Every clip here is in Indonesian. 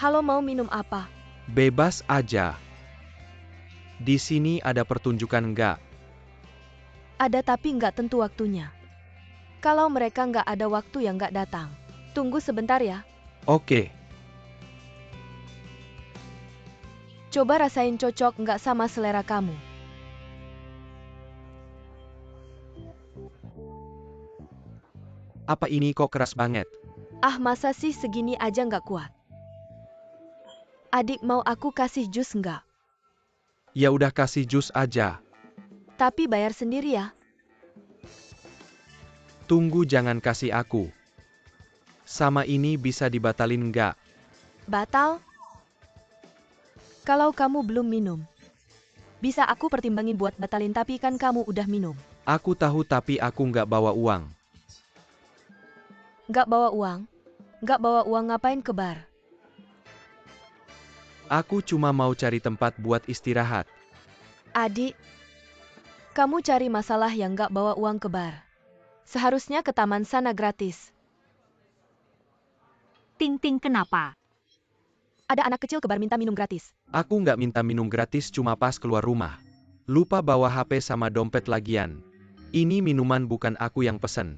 Halo, mau minum apa? Bebas aja. Di sini ada pertunjukan nggak? Ada tapi nggak tentu waktunya. Kalau mereka nggak ada waktu yang nggak datang. Tunggu sebentar ya. Oke. Coba rasain cocok nggak sama selera kamu. Apa ini kok keras banget? Ah, masa sih segini aja nggak kuat? Adik, mau aku kasih jus nggak? Ya udah kasih jus aja. Tapi bayar sendiri ya. Tunggu, jangan kasih aku. Sama ini bisa dibatalin nggak? Batal? Kalau kamu belum minum. Bisa aku pertimbangin buat batalin, tapi kan kamu udah minum. Aku tahu tapi aku nggak bawa uang. Nggak bawa uang? Nggak bawa uang ngapain ke bar? Aku cuma mau cari tempat buat istirahat. Adik, kamu cari masalah yang nggak bawa uang ke bar. Seharusnya ke taman sana gratis. Ting-ting kenapa? Ada anak kecil ke bar minta minum gratis. Aku nggak minta minum gratis, cuma pas keluar rumah. Lupa bawa HP sama dompet lagian. Ini minuman bukan aku yang pesen.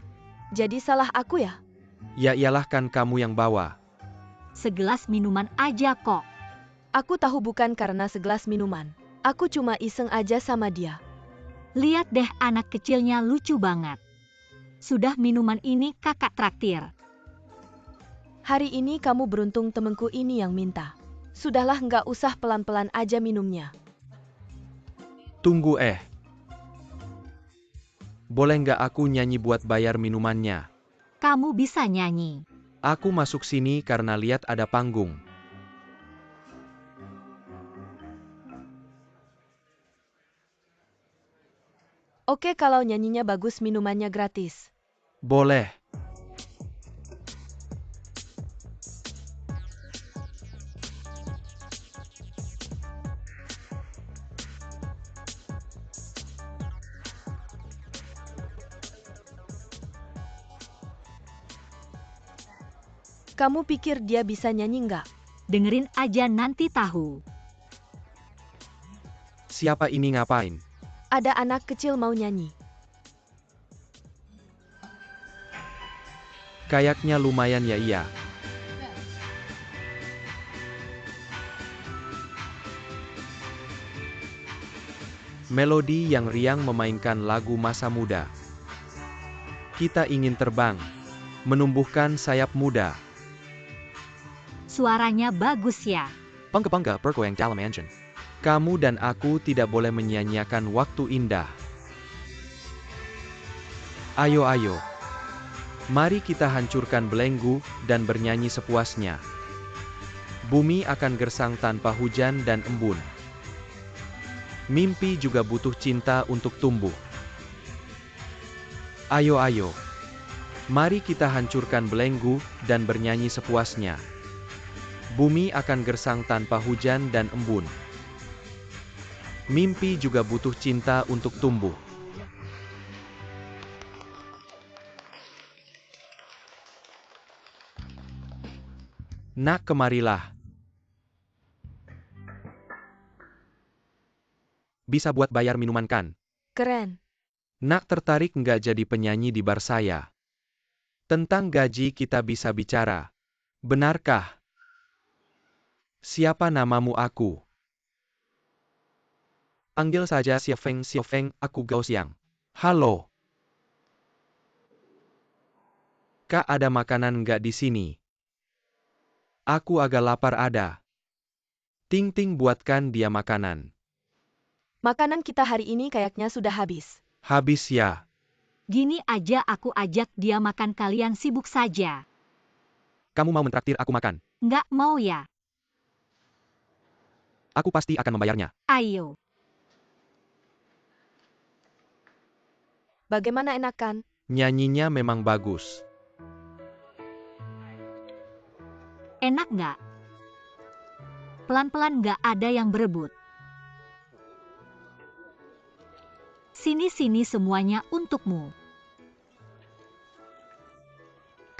Jadi salah aku ya? Ya iyalah, kan kamu yang bawa. Segelas minuman aja kok. Aku tahu bukan karena segelas minuman. Aku cuma iseng aja sama dia. Lihat deh, anak kecilnya lucu banget. Sudah, minuman ini kakak traktir. Hari ini kamu beruntung, temenku ini yang minta. Sudahlah, nggak usah, pelan-pelan aja minumnya. Tunggu, boleh nggak aku nyanyi buat bayar minumannya? Kamu bisa nyanyi. Aku masuk sini karena lihat ada panggung. Oke, kalau nyanyinya bagus, minumannya gratis. Boleh. Kamu pikir dia bisa nyanyi nggak? Dengerin aja, nanti tahu. Siapa ini ngapain? Ada anak kecil mau nyanyi. Kayaknya lumayan ya. Iya. Melodi yang riang memainkan lagu masa muda. Kita ingin terbang, menumbuhkan sayap muda. Suaranya bagus ya. Pangga pergoyang dalam engine. Kamu dan aku tidak boleh menyia-nyiakan waktu indah. Ayo, ayo. Mari kita hancurkan belenggu dan bernyanyi sepuasnya. Bumi akan gersang tanpa hujan dan embun. Mimpi juga butuh cinta untuk tumbuh. Ayo, ayo. Mari kita hancurkan belenggu dan bernyanyi sepuasnya. Bumi akan gersang tanpa hujan dan embun. Mimpi juga butuh cinta untuk tumbuh. Nak, kemarilah. Bisa buat bayar minuman kan? Keren. Nak tertarik nggak jadi penyanyi di bar saya? Tentang gaji kita bisa bicara. Benarkah? Siapa namamu? Aku. Panggil saja Siofeng, aku Gao Xiang. Halo. Kak, ada makanan nggak di sini? Aku agak lapar. Ada. Ting-ting, buatkan dia makanan. Makanan kita hari ini kayaknya sudah habis. Habis ya. Gini aja, aku ajak dia makan, kalian sibuk saja. Kamu mau mentraktir aku makan? Nggak mau ya? Aku pasti akan membayarnya. Ayo. Bagaimana, enak kan? Nyanyinya memang bagus. Enak nggak? Pelan-pelan, nggak ada yang berebut. Sini-sini, semuanya untukmu.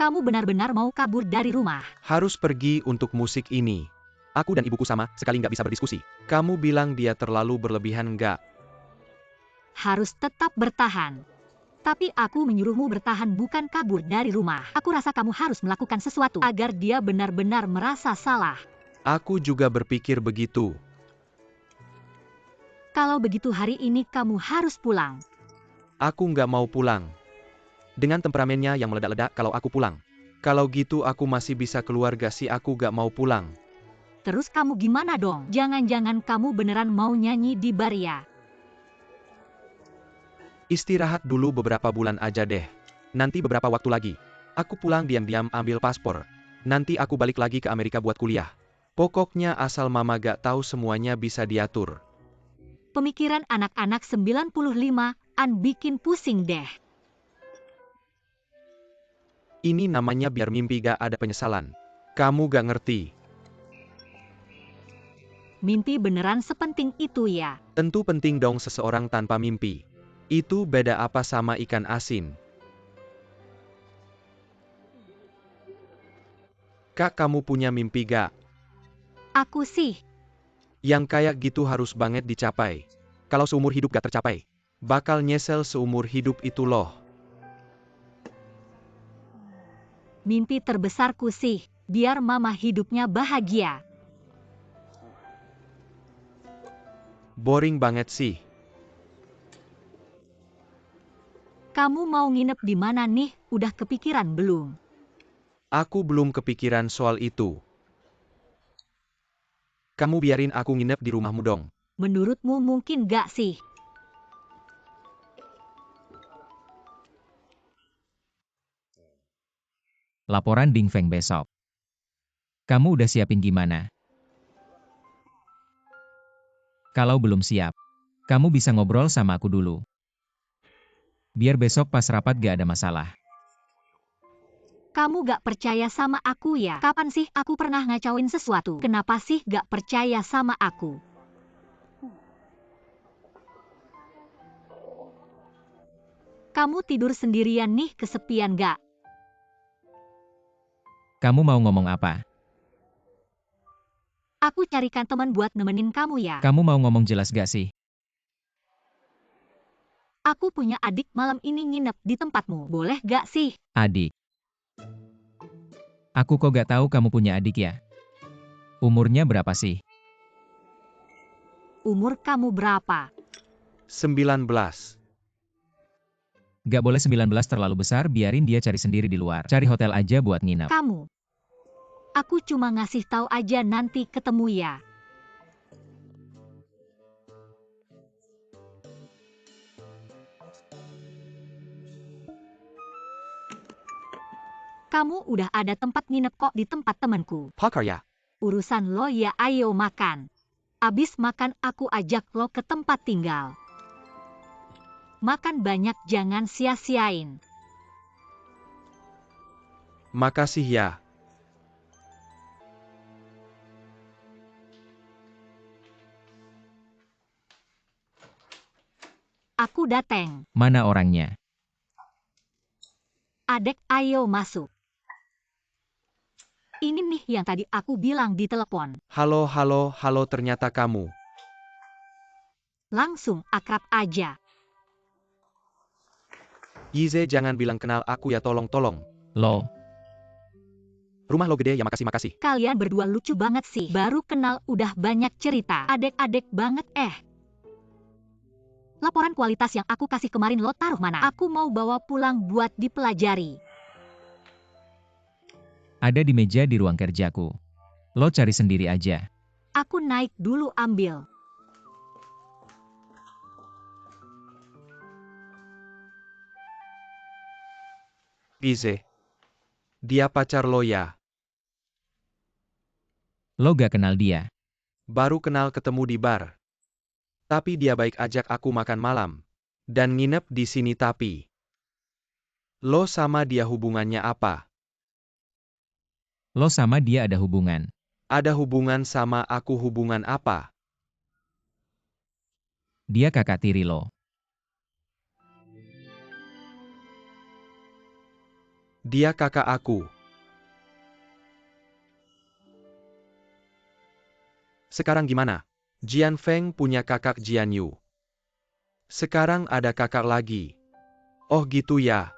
Kamu benar-benar mau kabur dari rumah. Harus pergi untuk musik ini. Aku dan ibuku sama sekali nggak bisa berdiskusi. Kamu bilang dia terlalu berlebihan nggak? Harus tetap bertahan. Tapi aku menyuruhmu bertahan bukan kabur dari rumah. Aku rasa kamu harus melakukan sesuatu agar dia benar-benar merasa salah. Aku juga berpikir begitu. Kalau begitu hari ini kamu harus pulang. Aku nggak mau pulang. Dengan temperamennya yang meledak-ledak kalau aku pulang. Kalau gitu aku masih bisa keluar gak sih? Aku gak mau pulang. Terus kamu gimana dong? Jangan-jangan kamu beneran mau nyanyi di bar ya? Istirahat dulu beberapa bulan aja deh. Nanti beberapa waktu lagi. Aku pulang diam-diam ambil paspor. Nanti aku balik lagi ke Amerika buat kuliah. Pokoknya asal mama gak tahu semuanya bisa diatur. Pemikiran anak-anak 95-an bikin pusing deh. Ini namanya biar mimpi gak ada penyesalan. Kamu gak ngerti. Mimpi beneran sepenting itu ya? Tentu penting dong seseorang tanpa mimpi. Itu beda apa sama ikan asin. Kak, kamu punya mimpi gak? Aku sih. Yang kayak gitu harus banget dicapai. Kalau seumur hidup gak tercapai, bakal nyesel seumur hidup itu loh. Mimpi terbesarku sih, biar mama hidupnya bahagia. Boring banget sih. Kamu mau nginep di mana nih? Udah kepikiran belum? Aku belum kepikiran soal itu. Kamu biarin aku nginep di rumahmu dong. Menurutmu mungkin gak sih? Laporan Ding Feng besok. Kamu udah siapin gimana? Kalau belum siap, kamu bisa ngobrol sama aku dulu. Biar besok pas rapat gak ada masalah. Kamu gak percaya sama aku ya? Kapan sih aku pernah ngacauin sesuatu? Kenapa sih gak percaya sama aku? Kamu tidur sendirian nih, kesepian gak? Kamu mau ngomong apa? Aku carikan teman buat nemenin kamu ya. Kamu mau ngomong jelas gak sih? Aku punya adik malam ini nginep di tempatmu. Boleh gak sih? Adik. Aku kok gak tahu kamu punya adik ya? Umurnya berapa sih? Umur kamu berapa? 19. Gak boleh 19 terlalu besar, biarin dia cari sendiri di luar. Cari hotel aja buat nginep. Kamu. Aku cuma ngasih tahu aja, nanti ketemu ya. Kamu udah ada tempat nginep kok di tempat temanku. Pakar ya? Urusan lo ya, ayo makan. Abis makan aku ajak lo ke tempat tinggal. Makan banyak, jangan sia-siain. Makasih ya. Aku dateng. Mana orangnya? Adek, ayo masuk. Ini nih yang tadi aku bilang di telepon. Halo, halo, halo, ternyata kamu. Langsung akrab aja. Yize, jangan bilang kenal aku ya, tolong. Lo. Rumah lo gede ya, makasih. Kalian berdua lucu banget sih. Baru kenal udah banyak cerita. Adek-adek banget Laporan kualitas yang aku kasih kemarin lo taruh mana? Aku mau bawa pulang buat dipelajari. Ada di meja di ruang kerjaku. Lo cari sendiri aja. Aku naik dulu ambil. Yize. Dia pacar lo ya? Lo gak kenal dia. Baru kenal, ketemu di bar. Tapi dia baik ajak aku makan malam. Dan nginep di sini. Tapi lo sama dia hubungannya apa? Lo sama dia ada hubungan. Ada hubungan sama aku, hubungan apa? Dia kakak tiri lo. Dia kakak aku. Sekarang gimana? Jian Feng punya kakak Jian Yu. Sekarang ada kakak lagi. Oh gitu ya.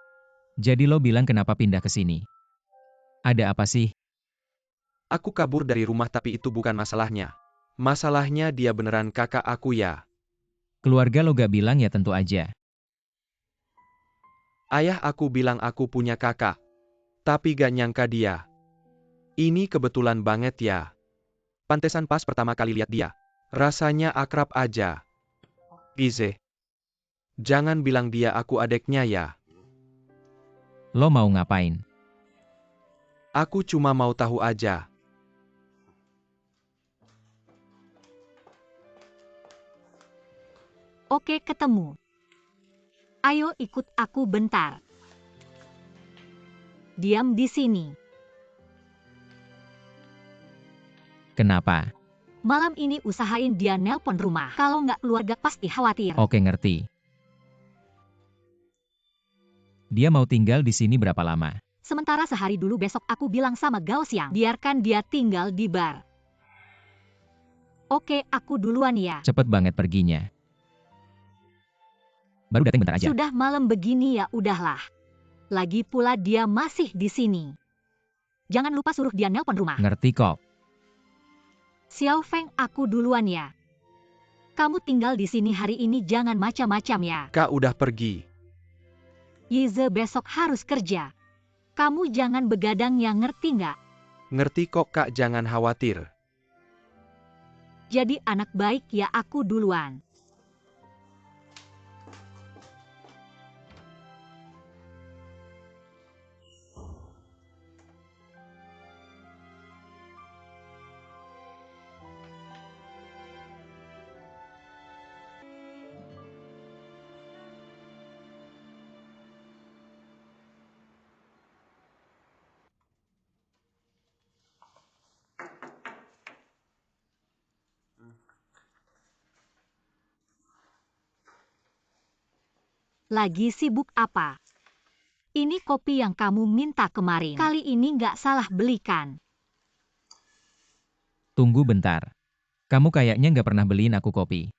Jadi lo bilang kenapa pindah ke sini? Ada apa sih? Aku kabur dari rumah tapi itu bukan masalahnya. Masalahnya dia beneran kakak aku ya. Keluarga lo gak bilang ya tentu aja. Ayah aku bilang aku punya kakak. Tapi gak nyangka dia. Ini kebetulan banget ya. Pantesan pas pertama kali lihat dia. Rasanya akrab aja. Gize. Jangan bilang dia aku adeknya ya. Lo mau ngapain? Aku cuma mau tahu aja. Oke, ketemu. Ayo ikut aku bentar. Diam di sini. Kenapa? Malam ini usahain dia nelpon rumah. Kalau nggak keluarga pasti khawatir. Oke ngerti. Dia mau tinggal di sini berapa lama? Sementara sehari dulu besok aku bilang sama Gao Xiang. Biarkan dia tinggal di bar. Oke, aku duluan ya. Cepet banget perginya. Baru datang bentar aja. Sudah malam begini ya udahlah. Lagi pula dia masih di sini. Jangan lupa suruh dia nelpon rumah. Ngerti kok. Xiao Feng, aku duluan ya. Kamu tinggal di sini hari ini jangan macam-macam ya. Kak udah pergi. Yize besok harus kerja. Kamu jangan begadang ya, ngerti nggak? Ngerti kok kak, jangan khawatir. Jadi anak baik ya, aku duluan. Lagi sibuk apa? Ini kopi yang kamu minta kemarin. Kali ini nggak salah belikan. Tunggu bentar. Kamu kayaknya nggak pernah beliin aku kopi.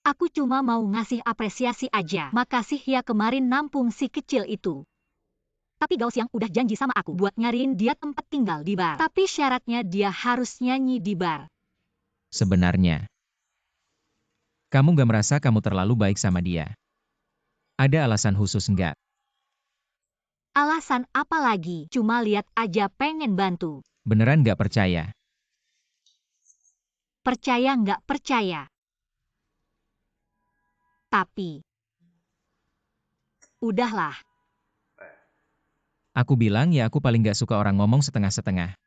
Aku cuma mau ngasih apresiasi aja. Makasih ya kemarin nampung si kecil itu. Tapi Gao Xiang udah janji sama aku buat nyariin dia tempat tinggal di bar. Tapi syaratnya dia harus nyanyi di bar. Sebenarnya, kamu nggak merasa kamu terlalu baik sama dia? Ada alasan khusus nggak? Alasan apa lagi? Cuma lihat aja pengen bantu. Beneran nggak percaya? Percaya nggak percaya. Tapi, udahlah. Aku bilang ya aku paling nggak suka orang ngomong setengah-setengah.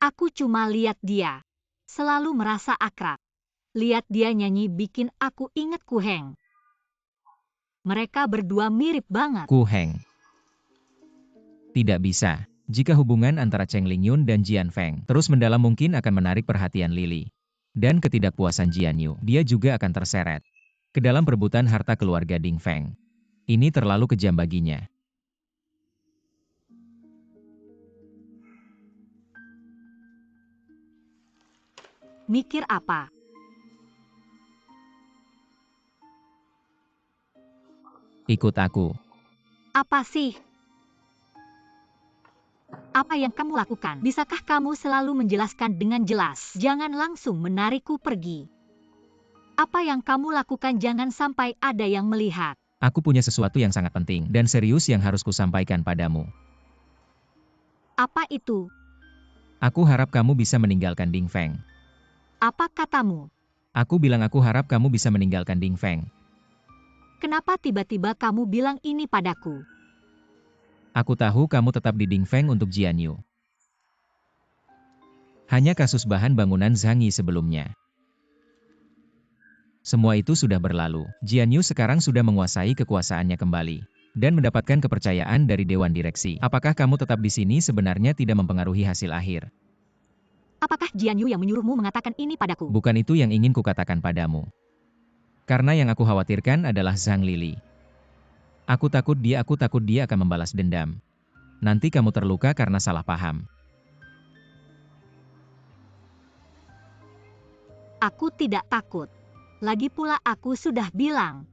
Aku cuma lihat dia. Selalu merasa akrab. Lihat dia nyanyi bikin aku inget Ku Heng. Mereka berdua mirip banget. Ku Heng. Tidak bisa. Jika hubungan antara Cheng Lingyun dan Jian Feng terus mendalam mungkin akan menarik perhatian Lily. Dan ketidakpuasan Jian Yu, dia juga akan terseret ke dalam perebutan harta keluarga Ding Feng. Ini terlalu kejam baginya. Mikir apa? Ikut aku. Apa sih? Apa yang kamu lakukan? Bisakah kamu selalu menjelaskan dengan jelas? Jangan langsung menarikku pergi. Apa yang kamu lakukan jangan sampai ada yang melihat. Aku punya sesuatu yang sangat penting dan serius yang harus kusampaikan padamu. Apa itu? Aku harap kamu bisa meninggalkan Ding Feng. Apa katamu? Aku bilang aku harap kamu bisa meninggalkan Ding Feng. Kenapa tiba-tiba kamu bilang ini padaku? Aku tahu kamu tetap di Ding Feng untuk Jian Yu. Hanya kasus bahan bangunan Zhang Yi sebelumnya. Semua itu sudah berlalu. Jian Yu sekarang sudah menguasai kekuasaannya kembali. Dan mendapatkan kepercayaan dari Dewan Direksi. Apakah kamu tetap di sini sebenarnya tidak mempengaruhi hasil akhir? Apakah Jian Yu yang menyuruhmu mengatakan ini padaku? Bukan itu yang ingin kukatakan padamu. Karena yang aku khawatirkan adalah Zhang Lili. Aku takut dia akan membalas dendam. Nanti kamu terluka karena salah paham. Aku tidak takut. Lagi pula aku sudah bilang.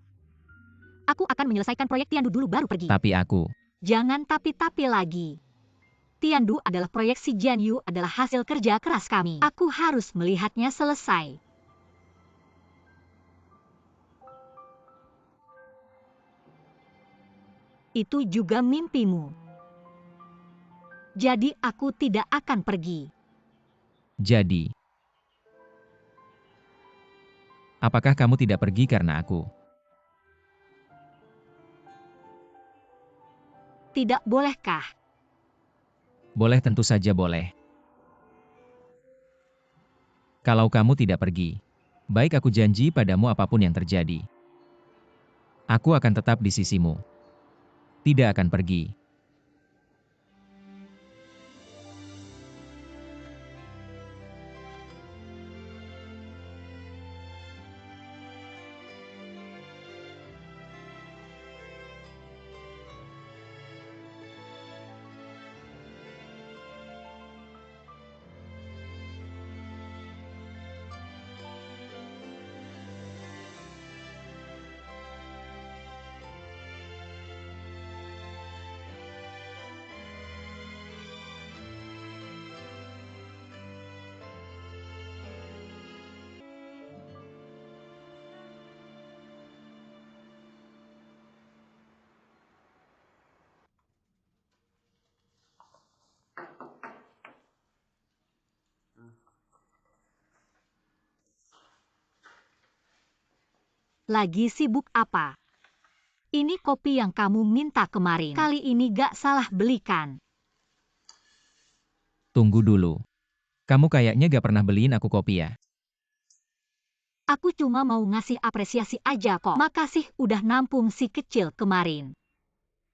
Aku akan menyelesaikan proyek Tiandu dulu baru pergi. Tapi aku, Jangan tapi-tapi lagi. Tiandu adalah proyek si Jianyu adalah hasil kerja keras kami. Aku harus melihatnya selesai. Itu juga mimpimu. Jadi aku tidak akan pergi. jadi. Apakah kamu tidak pergi karena aku? Tidak bolehkah? Boleh, tentu saja boleh. Kalau kamu tidak pergi, baik, aku janji padamu apapun yang terjadi. Aku akan tetap di sisimu. Tidak akan pergi. Lagi sibuk apa? Ini kopi yang kamu minta kemarin. Kali ini gak salah belikan. Tunggu dulu. Kamu kayaknya gak pernah beliin aku kopi ya? Aku cuma mau ngasih apresiasi aja kok. Makasih udah nampung si kecil kemarin.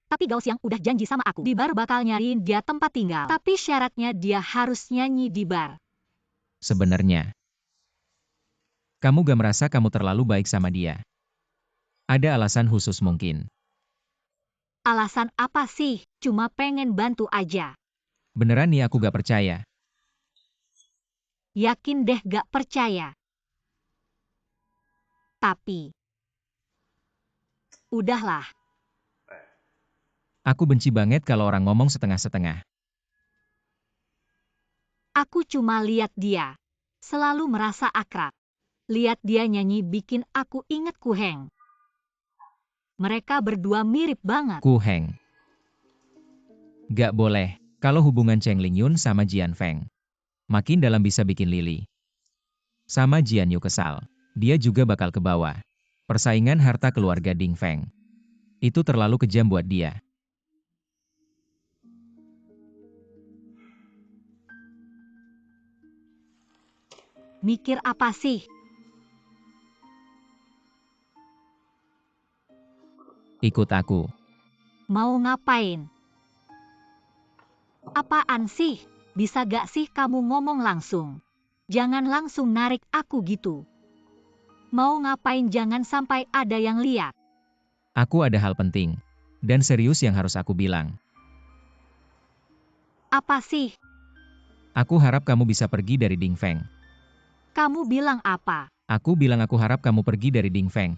Tapi Gauss yang udah janji sama aku. Di bar bakal nyariin dia tempat tinggal. Tapi syaratnya dia harus nyanyi di bar. Sebenarnya, kamu gak merasa kamu terlalu baik sama dia? Ada alasan khusus mungkin. Alasan apa sih? Cuma pengen bantu aja. Beneran nih aku gak percaya. Yakin deh gak percaya. Tapi, udahlah. Aku benci banget kalau orang ngomong setengah-setengah. Aku cuma lihat dia. Selalu merasa akrab. Lihat dia nyanyi bikin aku inget Kuheng. Mereka berdua mirip banget. Kuheng. Gak boleh, kalau hubungan Cheng Lingyun sama Jian Feng. Makin dalam bisa bikin Lily. Sama Jian Yu kesal. Dia juga bakal ke bawah. Persaingan harta keluarga Ding Feng. Itu terlalu kejam buat dia. Mikir apa sih? Ikut aku. Mau ngapain? Apaan sih? Bisa gak sih kamu ngomong langsung? Jangan langsung narik aku gitu. Mau ngapain jangan sampai ada yang lihat. Aku ada hal penting. Dan serius yang harus aku bilang. Apa sih? Aku harap kamu bisa pergi dari Ding Feng. Kamu bilang apa? Aku bilang aku harap kamu pergi dari Ding Feng.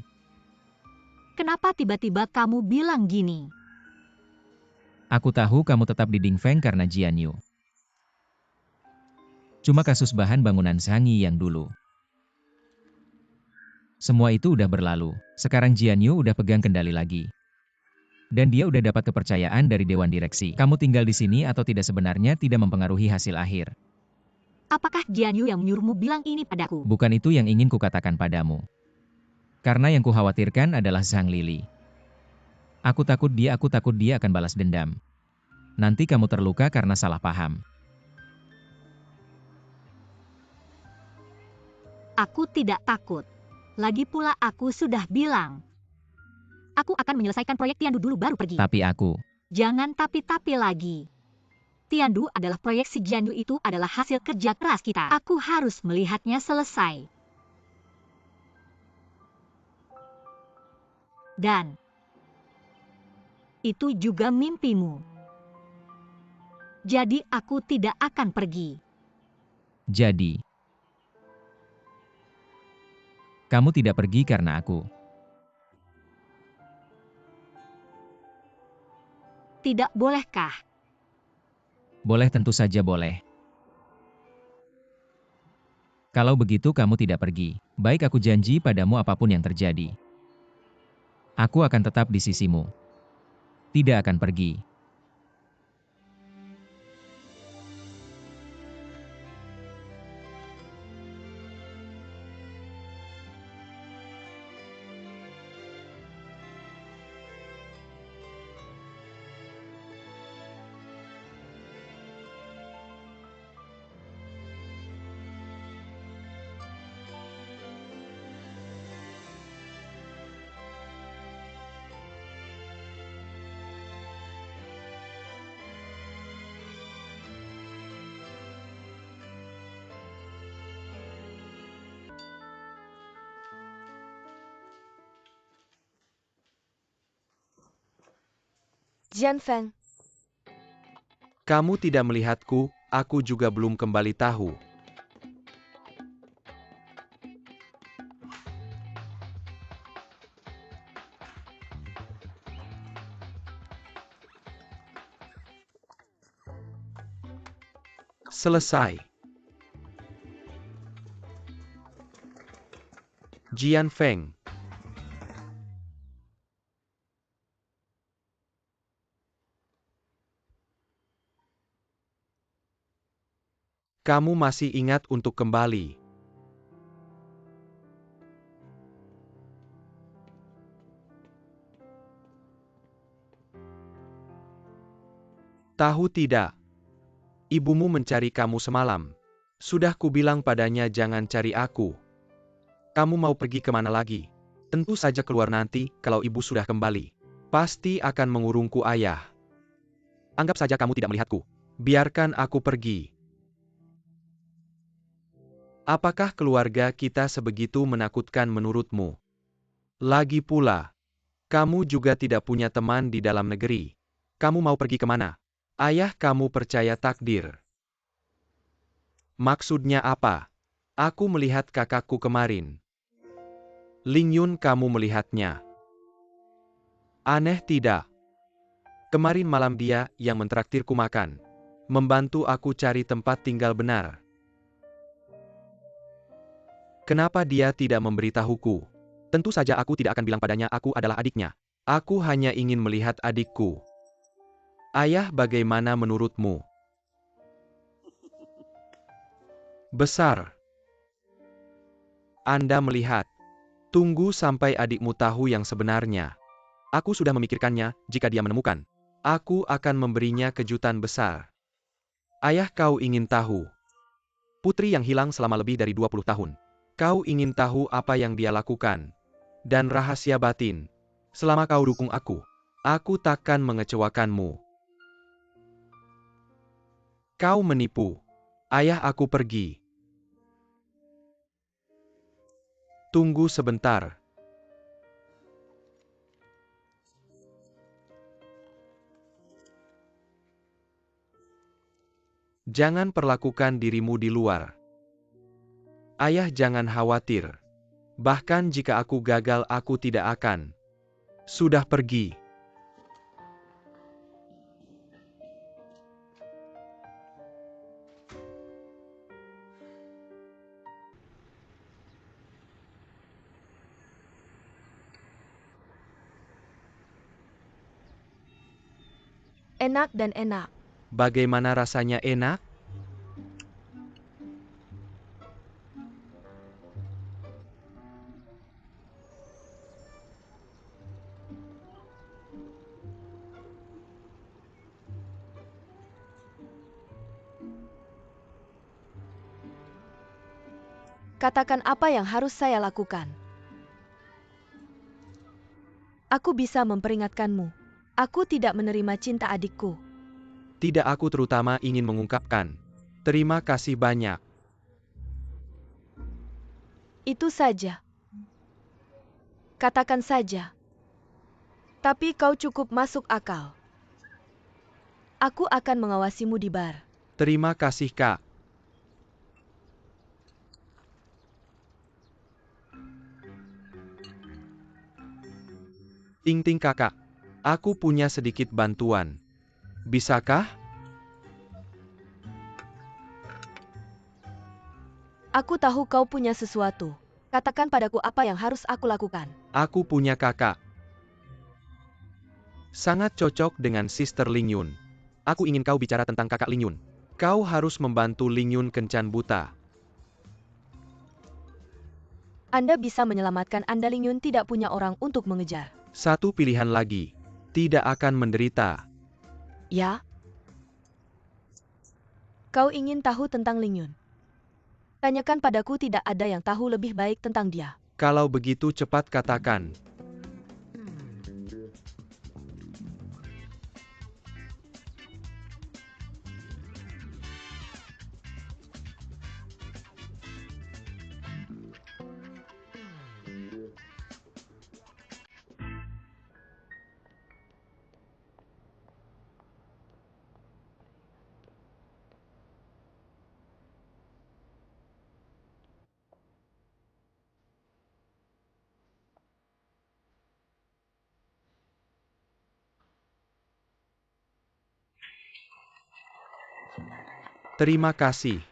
Kenapa tiba-tiba kamu bilang gini? Aku tahu kamu tetap di Ding Feng karena Jian Yu. Cuma kasus bahan bangunan Shangi yang dulu. Semua itu udah berlalu. Sekarang Jian Yu udah pegang kendali lagi. Dan dia udah dapat kepercayaan dari Dewan Direksi. Kamu tinggal di sini atau tidak sebenarnya tidak mempengaruhi hasil akhir. Apakah Jian Yu yang menyuruhmu bilang ini padaku? Bukan itu yang ingin kukatakan padamu. Karena yang kukhawatirkan adalah Zhang Lili. Aku takut dia akan balas dendam. Nanti kamu terluka karena salah paham. Aku tidak takut. Lagi pula aku sudah bilang. Aku akan menyelesaikan proyek Tiandu dulu baru pergi. Tapi aku, Jangan tapi-tapi lagi. Tiandu adalah proyek si Jianyu itu adalah hasil kerja keras kita. Aku harus melihatnya selesai. Dan itu juga mimpimu. Jadi aku tidak akan pergi. Jadi, kamu tidak pergi karena aku. Tidak bolehkah? Boleh, tentu saja boleh. Kalau begitu kamu tidak pergi. Baik, aku janji padamu apapun yang terjadi. Aku akan tetap di sisimu. Tidak akan pergi. Jian Feng, Kamu tidak melihatku, aku juga belum kembali tahu. Selesai. Jian Feng. Kamu masih ingat untuk kembali. Tahu tidak? Ibumu mencari kamu semalam. Sudah kubilang padanya jangan cari aku. Kamu mau pergi kemana lagi? Tentu saja keluar nanti, kalau ibu sudah kembali. Pasti akan mengurungku ayah. Anggap saja kamu tidak melihatku. Biarkan aku pergi. Apakah keluarga kita sebegitu menakutkan menurutmu? Lagi pula, kamu juga tidak punya teman di dalam negeri. Kamu mau pergi kemana? Ayah kamu percaya takdir. Maksudnya apa? Aku melihat kakakku kemarin. Ling Yun, kamu melihatnya. Aneh tidak? Kemarin malam dia yang mentraktirku makan. Membantu aku cari tempat tinggal benar. Kenapa dia tidak memberitahuku? Tentu saja aku tidak akan bilang padanya aku adalah adiknya. Aku hanya ingin melihat adikku. Ayah, bagaimana menurutmu? Besar. Anda melihat. Tunggu sampai adikmu tahu yang sebenarnya. Aku sudah memikirkannya, jika dia menemukan. Aku akan memberinya kejutan besar. Ayah, kau ingin tahu. Putri yang hilang selama lebih dari 20 tahun. Kau ingin tahu apa yang dia lakukan. Dan rahasia batin. Selama kau dukung aku takkan mengecewakanmu. Kau menipu. Ayah, aku pergi. Tunggu sebentar. Jangan perlakukan dirimu di luar. Ayah, jangan khawatir. Bahkan jika aku gagal, aku tidak akan. Sudah pergi. enak dan enak. Bagaimana rasanya? Enak? Katakan apa yang harus saya lakukan. Aku bisa memperingatkanmu. Aku tidak menerima cinta adikku. Tidak, aku terutama ingin mengungkapkan. Terima kasih banyak. Itu saja. Katakan saja. Tapi kau cukup masuk akal. Aku akan mengawasimu di bar. Terima kasih, Kak. Ting-ting kakak. Aku punya sedikit bantuan. Bisakah? Aku tahu kau punya sesuatu. Katakan padaku apa yang harus aku lakukan. Aku punya kakak. Sangat cocok dengan Sister Ling Yun. Aku ingin kau bicara tentang kakak Ling Yun. Kau harus membantu Ling Yun kencan buta. Anda bisa menyelamatkan Anda. Ling Yun tidak punya orang untuk mengejar. Satu pilihan lagi. Tidak akan menderita. Ya? Kau ingin tahu tentang Ling Yun? Tanyakan padaku, tidak ada yang tahu lebih baik tentang dia. Kalau begitu cepat katakan. Terima kasih,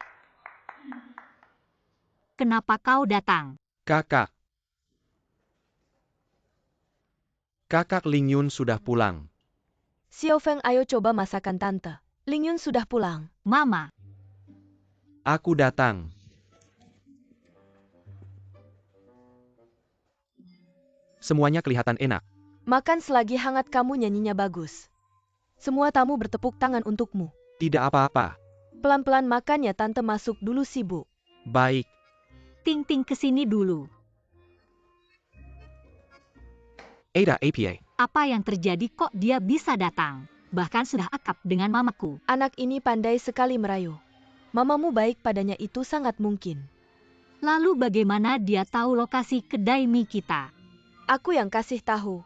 Kenapa kau datang? kakak. Kakak Ling Yun sudah pulang. Xiao Feng, ayo coba masakan tante. Ling Yun sudah pulang. Mama, Aku datang. Semuanya kelihatan enak. Makan selagi hangat, kamu nyanyinya bagus. Semua tamu bertepuk tangan untukmu. Tidak apa-apa. Pelan-pelan makan ya, tante masuk dulu, sibuk. Baik. Ting-ting kesini dulu. Ada APA. Apa yang terjadi kok dia bisa datang? Bahkan sudah akrab dengan mamaku. Anak ini pandai sekali merayu. Mamamu baik padanya, itu sangat mungkin. Lalu bagaimana dia tahu lokasi kedai mie kita? Aku yang kasih tahu.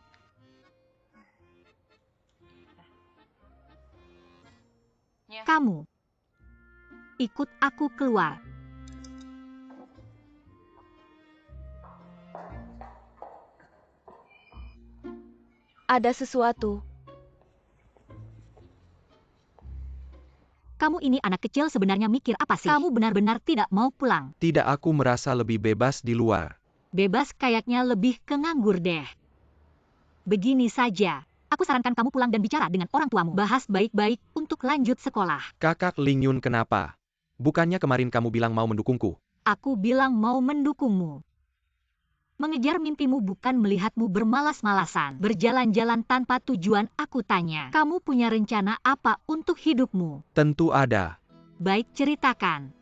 Kamu. Ikut aku keluar. Ada sesuatu. Kamu ini anak kecil sebenarnya mikir apa sih? Kamu benar-benar tidak mau pulang. Tidak, aku merasa lebih bebas di luar. Bebas kayaknya lebih ke nganggur deh. Begini saja. Aku sarankan kamu pulang dan bicara dengan orang tuamu. Bahas baik-baik untuk lanjut sekolah. Kakak Ling Yun kenapa? Bukannya kemarin kamu bilang mau mendukungku? Aku bilang mau mendukungmu. Mengejar mimpimu bukan melihatmu bermalas-malasan. Berjalan-jalan tanpa tujuan. Aku tanya, kamu punya rencana apa untuk hidupmu? Tentu ada. Baik, ceritakan.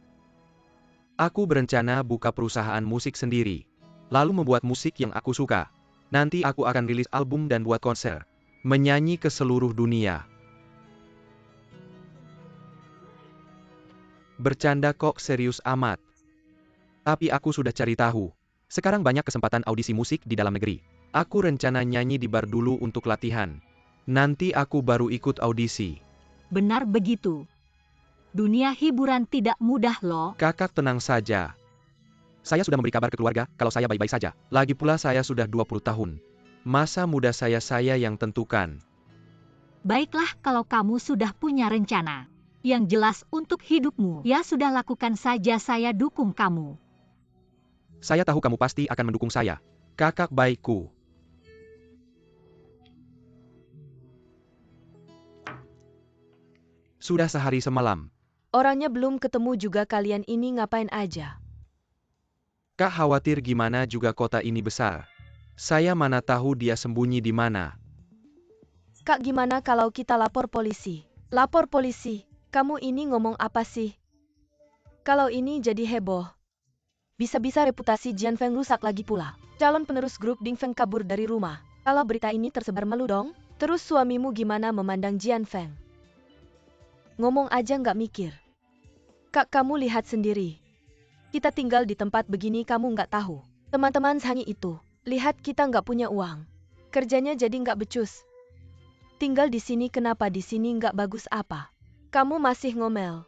Aku berencana buka perusahaan musik sendiri. Lalu membuat musik yang aku suka. Nanti aku akan rilis album dan buat konser. Menyanyi ke seluruh dunia. Bercanda kok, serius amat. Tapi aku sudah cari tahu. Sekarang banyak kesempatan audisi musik di dalam negeri. Aku rencana nyanyi di bar dulu untuk latihan. Nanti aku baru ikut audisi. Benar begitu. Dunia hiburan tidak mudah loh. Kakak tenang saja. Saya sudah memberi kabar ke keluarga kalau saya baik-baik saja. Lagi pula saya sudah 20 tahun. Masa muda saya yang tentukan. Baiklah kalau kamu sudah punya rencana. Yang jelas untuk hidupmu. Ya sudah, lakukan saja, saya dukung kamu. Saya tahu kamu pasti akan mendukung saya. Kakak baikku. Sudah sehari semalam. Orangnya belum ketemu juga, kalian ini ngapain aja? Kak khawatir gimana juga kota ini besar. Saya mana tahu dia sembunyi di mana. Kak, gimana kalau kita lapor polisi? Lapor polisi? Kamu ini ngomong apa sih? Kalau ini jadi heboh, bisa-bisa reputasi Jian Feng rusak lagi pula. Calon penerus grup Ding Feng kabur dari rumah. Kalau berita ini tersebar, malu dong. Terus suamimu gimana memandang Jian Feng? Ngomong aja nggak mikir. Kak, kamu lihat sendiri. Kita tinggal di tempat begini, kamu nggak tahu. Teman-teman Zhang itu, lihat kita nggak punya uang. Kerjanya jadi nggak becus. Tinggal di sini kenapa di sini nggak bagus apa? Kamu masih ngomel.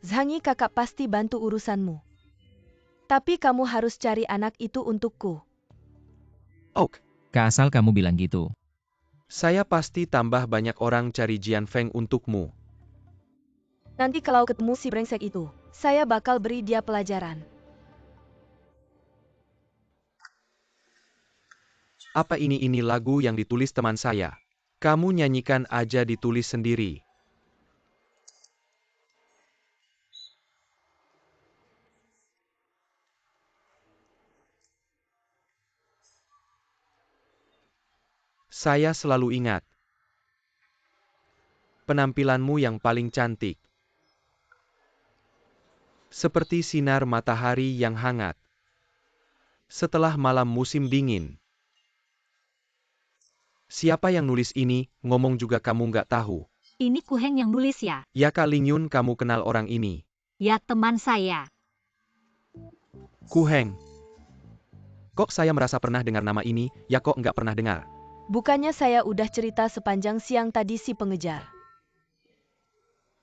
Zhangi kakak pasti bantu urusanmu. Tapi kamu harus cari anak itu untukku. Ok, Kak asal kamu bilang gitu. saya pasti tambah banyak orang cari Jian Feng untukmu. Nanti kalau ketemu si brengsek itu, saya bakal beri dia pelajaran. Apa ini lagu yang ditulis teman saya? Kamu nyanyikan aja ditulis sendiri. Saya selalu ingat penampilanmu yang paling cantik. Seperti sinar matahari yang hangat. Setelah malam musim dingin. Siapa yang nulis ini, ngomong juga kamu nggak tahu. Ini Ku Heng yang nulis ya? Ya Kak Ling Yun, kamu kenal orang ini. Ya teman saya. Ku Heng. Kok saya merasa pernah dengar nama ini, ya kok nggak pernah dengar. Bukannya saya udah cerita sepanjang siang tadi si pengejar.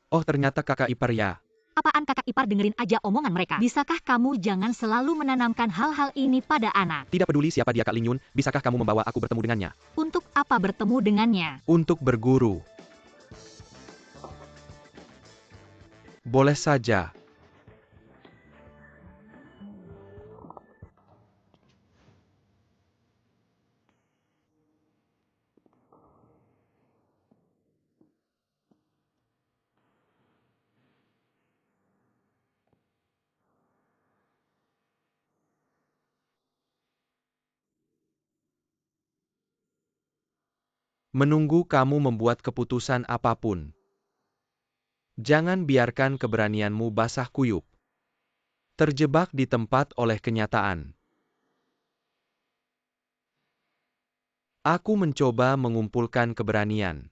Oh ternyata kakak ipar ya. Apaan kakak ipar, dengerin aja omongan mereka. Bisakah kamu jangan selalu menanamkan hal-hal ini pada anak? Tidak peduli siapa dia Kak Ling Yun, bisakah kamu membawa aku bertemu dengannya? Untuk apa bertemu dengannya? Untuk berguru. Boleh saja. Menunggu kamu membuat keputusan apapun. Jangan biarkan keberanianmu basah kuyup. Terjebak di tempat oleh kenyataan. Aku mencoba mengumpulkan keberanian.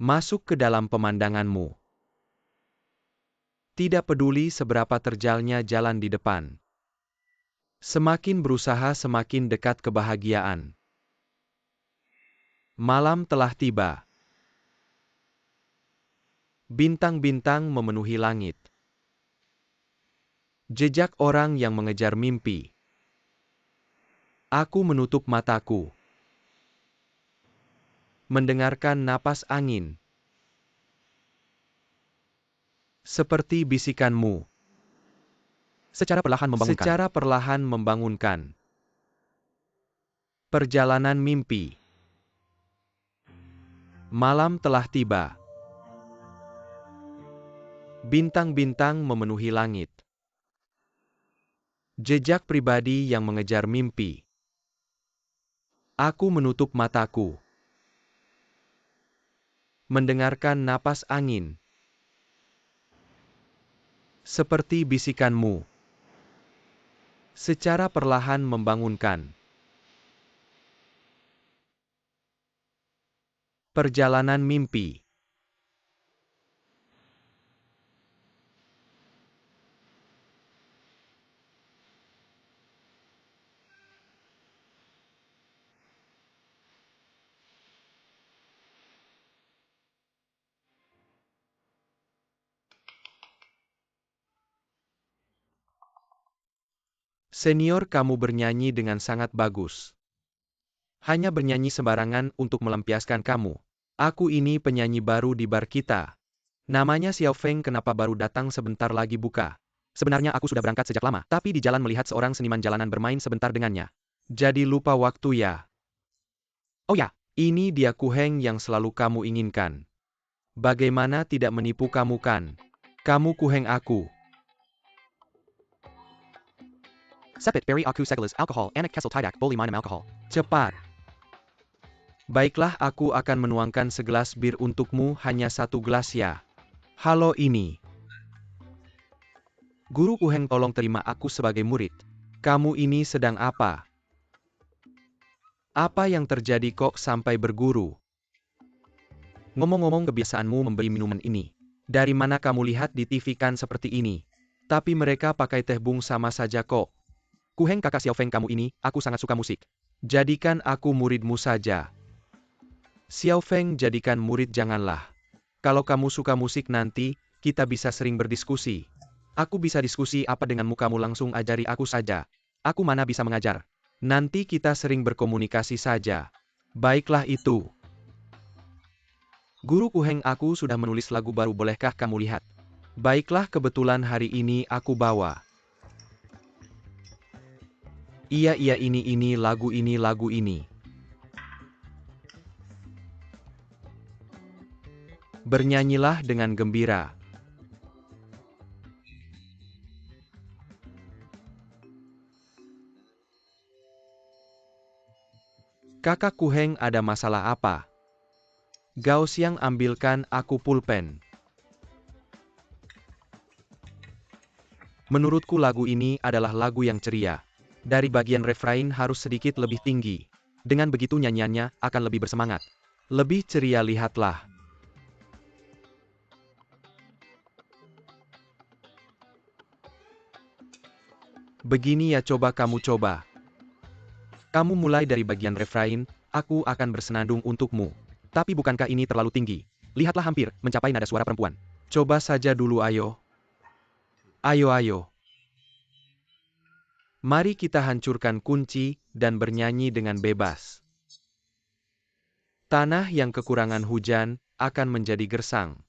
Masuk ke dalam pemandanganmu. Tidak peduli seberapa terjalnya jalan di depan. Semakin berusaha semakin dekat kebahagiaan. Malam telah tiba. Bintang-bintang memenuhi langit. Jejak orang yang mengejar mimpi. Aku menutup mataku. Mendengarkan napas angin. Seperti bisikanmu. Secara perlahan membangunkan. Perjalanan mimpi. Malam telah tiba. Bintang-bintang memenuhi langit. Jejak pribadi yang mengejar mimpi. Aku menutup mataku. Mendengarkan napas angin. Seperti bisikanmu. Secara perlahan membangunkan. Perjalanan mimpi. Senior, kamu bernyanyi dengan sangat bagus. Hanya bernyanyi sembarangan untuk melampiaskan kamu. Aku ini penyanyi baru di bar kita. Namanya Xiao Feng, kenapa baru datang sebentar lagi buka? Sebenarnya aku sudah berangkat sejak lama, tapi di jalan melihat seorang seniman jalanan bermain sebentar dengannya. Jadi lupa waktu ya. Oh ya, ini dia Ku Heng yang selalu kamu inginkan. Bagaimana tidak menipu kamu kan? Kamu Ku Heng aku. Sepit beri aku segelas alkohol, anak kesel tidak boleh minum alkohol. Cepat. Baiklah, aku akan menuangkan segelas bir untukmu, hanya 1 gelas ya. Halo, ini Guru Ku Heng, tolong terima aku sebagai murid. Kamu ini sedang apa? Apa yang terjadi kok sampai berguru? Ngomong-ngomong, kebiasaanmu membeli minuman ini. Dari mana kamu lihat di TV kan seperti ini? Tapi mereka pakai teh bung sama saja kok. Ku Heng, kakak Xiao Feng kamu ini, aku sangat suka musik. Jadikan aku muridmu saja. Xiao Feng, jadikan murid janganlah. Kalau kamu suka musik nanti, kita bisa sering berdiskusi. Aku bisa diskusi apa denganmu, kamu langsung ajari aku saja. Aku mana bisa mengajar. Nanti kita sering berkomunikasi saja. Baiklah itu. Guru Kuheng, aku sudah menulis lagu baru, bolehkah kamu lihat? Baiklah, kebetulan hari ini aku bawa. Iya ini lagu ini. Bernyanyilah dengan gembira. Kakak Kuheng, ada masalah apa? Gao Xiang, ambilkan aku pulpen. Menurutku lagu ini adalah lagu yang ceria. Dari bagian refrain harus sedikit lebih tinggi. Dengan begitu nyanyiannya akan lebih bersemangat. Lebih ceria, lihatlah. Begini ya, coba kamu coba. Kamu mulai dari bagian refrain, aku akan bersenandung untukmu. Tapi bukankah ini terlalu tinggi? Lihatlah, hampir mencapai nada suara perempuan. Coba saja dulu, ayo. Ayo. Mari kita hancurkan kunci dan bernyanyi dengan bebas. Tanah yang kekurangan hujan akan menjadi gersang.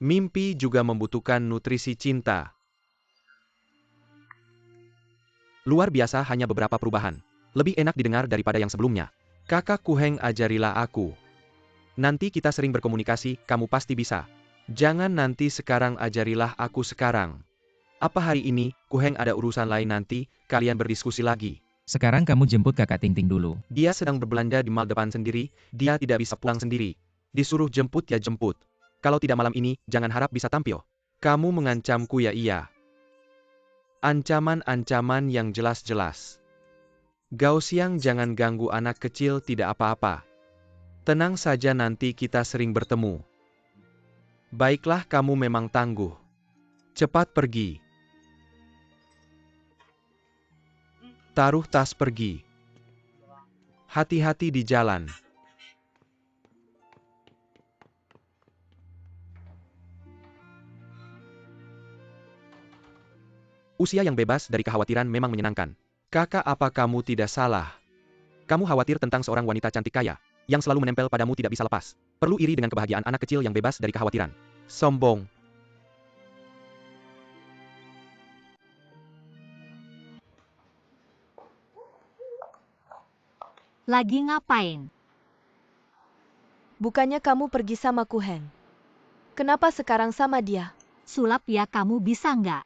Mimpi juga membutuhkan nutrisi cinta. Luar biasa, hanya beberapa perubahan. Lebih enak didengar daripada yang sebelumnya. Kakak Kuheng, ajarilah aku. Nanti kita sering berkomunikasi, kamu pasti bisa. Jangan nanti, sekarang ajarilah aku sekarang. Apa hari ini, Kuheng ada urusan lain, nanti kalian berdiskusi lagi. Sekarang kamu jemput kakak Ting Ting dulu. Dia sedang berbelanja di mal depan sendiri, dia tidak bisa pulang sendiri. Disuruh jemput ya jemput. Kalau tidak malam ini, jangan harap bisa tampil. Kamu mengancamku ya? Iya. Ancaman-ancaman yang jelas-jelas. Gao Xiang, jangan ganggu anak kecil, tidak apa-apa. Tenang saja, nanti kita sering bertemu. Baiklah, kamu memang tangguh. Cepat pergi. Taruh tas, pergi. Hati-hati di jalan. Usia yang bebas dari kekhawatiran memang menyenangkan. Kakak, apa kamu tidak salah? Kamu khawatir tentang seorang wanita cantik kaya, yang selalu menempel padamu, tidak bisa lepas. Perlu iri dengan kebahagiaan anak kecil yang bebas dari kekhawatiran. Sombong. Lagi ngapain? Bukannya kamu pergi sama Kuheng? Kenapa sekarang sama dia? Sulap ya, kamu bisa nggak?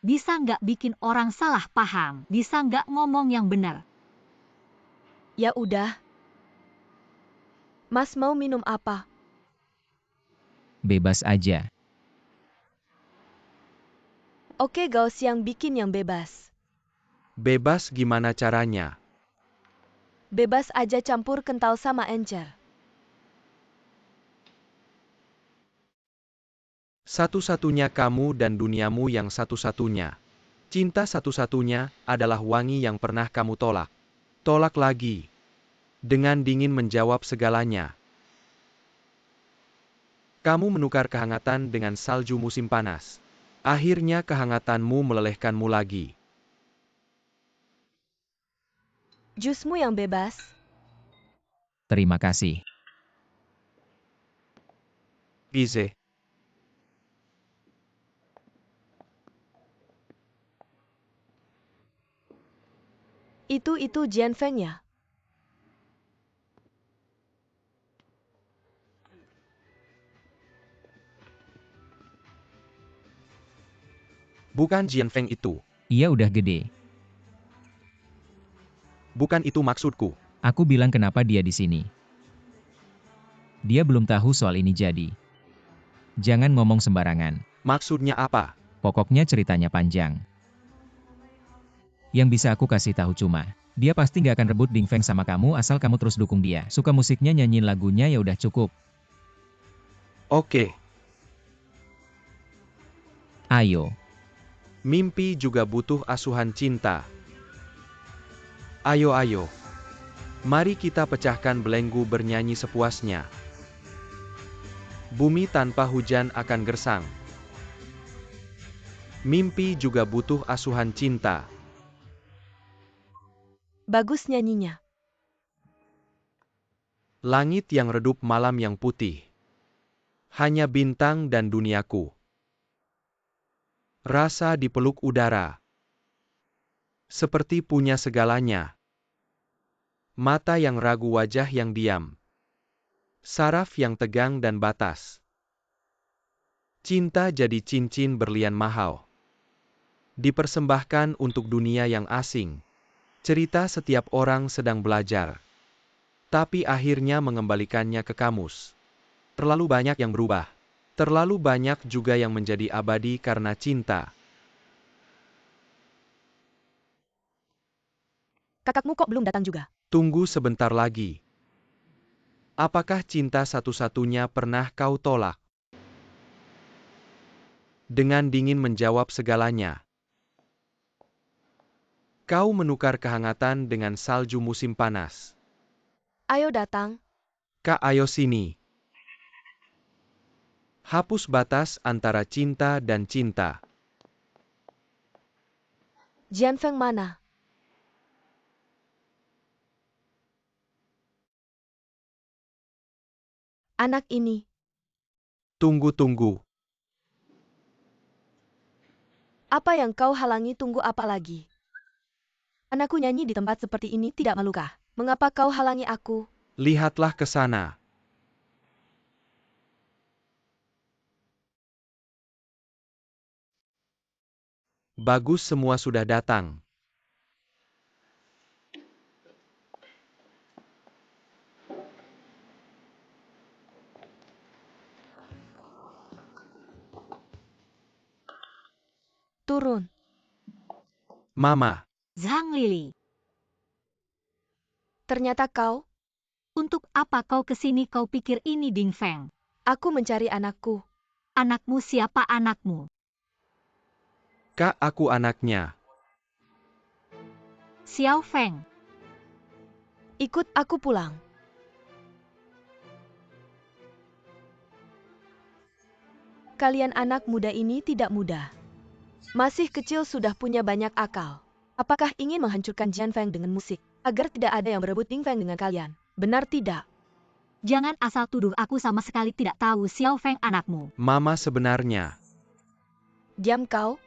Bisa nggak bikin orang salah paham? Bisa nggak ngomong yang benar? Ya udah. Mas mau minum apa? Bebas aja. Oke, Gao Xiang, bikin yang bebas. Bebas gimana caranya? Bebas aja, campur kental sama encer. Satu-satunya kamu dan duniamu yang satu-satunya. Cinta satu-satunya adalah wangi yang pernah kamu tolak. Tolak lagi. Dengan dingin menjawab segalanya. Kamu menukar kehangatan dengan salju musim panas. Akhirnya kehangatanmu melelehkanmu lagi. Jusmu yang bebas. Terima kasih. Gize. Itu Jian Feng ya? Bukan Jian Feng itu. Ia udah gede. Bukan itu maksudku. Aku bilang kenapa dia di sini. Dia belum tahu soal ini jadi. Jangan ngomong sembarangan. Maksudnya apa? Pokoknya ceritanya panjang. Yang bisa aku kasih tahu cuma, dia pasti nggak akan rebut Ding Feng sama kamu asal kamu terus dukung dia. Suka musiknya, nyanyiin lagunya, ya udah cukup. Oke. Ayo. Mimpi juga butuh asuhan cinta. Ayo ayo. Mari kita pecahkan belenggu bernyanyi sepuasnya. Bumi tanpa hujan akan gersang. Mimpi juga butuh asuhan cinta. Bagus nyanyinya. Langit yang redup, malam yang putih. Hanya bintang dan duniaku. Rasa dipeluk udara. Seperti punya segalanya. Mata yang ragu, wajah yang diam. Saraf yang tegang dan batas. Cinta jadi cincin berlian mahal. Dipersembahkan untuk dunia yang asing. Cerita setiap orang sedang belajar. Tapi akhirnya mengembalikannya ke kamus. Terlalu banyak yang berubah. Terlalu banyak juga yang menjadi abadi karena cinta. Kakakmu kok belum datang juga? Tunggu sebentar lagi. Apakah cinta satu-satunya pernah kau tolak? Dengan dingin menjawab segalanya. Kau menukar kehangatan dengan salju musim panas. Ayo datang. Kak, ayo sini. Hapus batas antara cinta dan cinta. Jianfeng mana? Anak ini. Tunggu. Apa yang kau halangi? Tunggu apa lagi? Anakku nyanyi di tempat seperti ini tidak malukah? Mengapa kau halangi aku? Lihatlah ke sana. Bagus, semua sudah datang. Turun. Mama. Zhang Lili, Ternyata kau? untuk apa kau kesini? Kau pikir ini Ding Feng? Aku mencari anakku. Anakmu? Siapa anakmu? Kak, aku anaknya. Xiao Feng. Ikut aku pulang. Kalian anak muda ini tidak mudah. Masih kecil sudah punya banyak akal. Apakah ingin menghancurkan Jianfeng dengan musik, agar tidak ada yang berebut Ding Feng dengan kalian? Benar tidak? Jangan asal tuduh, aku sama sekali tidak tahu Xiao Feng anakmu. Mama sebenarnya. Diam kau.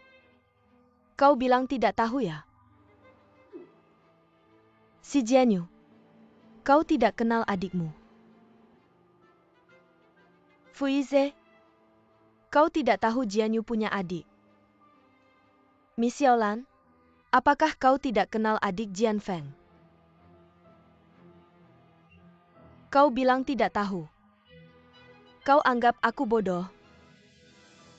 Kau bilang tidak tahu ya? Si Jianyu, kau tidak kenal adikmu. Fuize, kau tidak tahu Jianyu punya adik. Miss Xiaolan, apakah kau tidak kenal adik Jianfeng? Kau bilang tidak tahu. Kau anggap aku bodoh.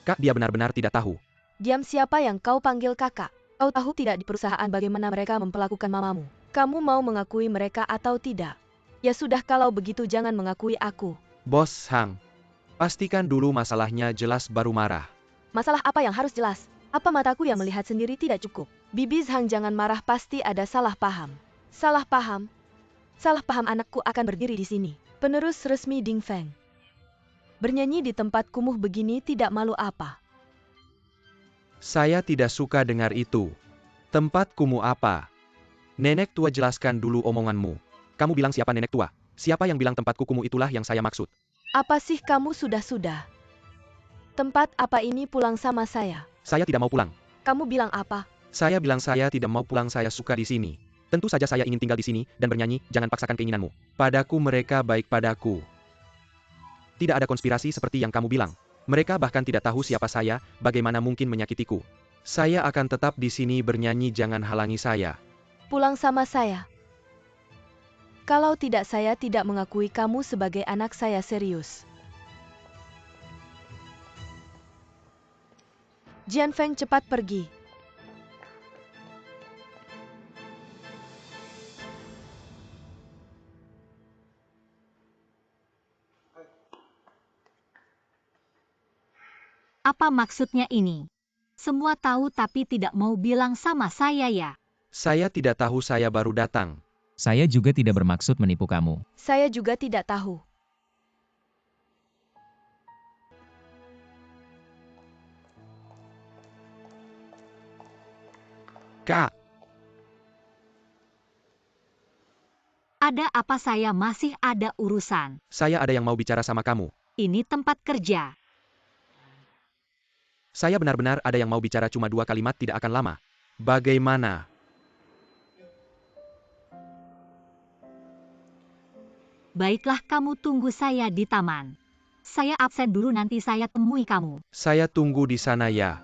Kak, dia benar-benar tidak tahu. Diam, siapa yang kau panggil kakak? Kau tahu tidak di perusahaan bagaimana mereka memperlakukan mamamu? Kamu mau mengakui mereka atau tidak? Ya sudah, kalau begitu jangan mengakui aku. Bos Hang. Pastikan dulu masalahnya jelas baru marah. Masalah apa yang harus jelas? Apa mataku yang melihat sendiri tidak cukup? Bibi Zhang, jangan marah, pasti ada salah paham. Salah paham? Salah paham, anakku akan berdiri di sini. Penerus resmi Ding Feng. Bernyanyi di tempat kumuh begini tidak malu apa? Saya tidak suka dengar itu. Tempat kumuh apa? Nenek tua, jelaskan dulu omonganmu. Kamu bilang siapa nenek tua? Siapa yang bilang tempatku kumuh? Itulah yang saya maksud. Apa sih kamu? Sudah. Tempat apa ini? Pulang sama saya. Saya tidak mau pulang. Kamu bilang apa? Saya bilang saya tidak mau pulang, saya suka di sini. Tentu saja saya ingin tinggal di sini dan bernyanyi, jangan paksakan keinginanmu. Padaku mereka baik padaku. Tidak ada konspirasi seperti yang kamu bilang. Mereka bahkan tidak tahu siapa saya, bagaimana mungkin menyakitiku. Saya akan tetap di sini bernyanyi, jangan halangi saya. Pulang sama saya. Kalau tidak, saya tidak mengakui kamu sebagai anak saya, serius. Jianfeng cepat pergi. Apa maksudnya ini? Semua tahu tapi tidak mau bilang sama saya ya? Saya tidak tahu, saya baru datang. Saya juga tidak bermaksud menipu kamu. Saya juga tidak tahu. Kak, Ada apa, saya masih ada urusan. saya ada yang mau bicara sama kamu. Ini tempat kerja. Saya benar-benar ada yang mau bicara, cuma 2 kalimat, tidak akan lama. Bagaimana? Baiklah, kamu tunggu saya di taman. Saya absen dulu, nanti saya temui kamu. Saya tunggu di sana ya.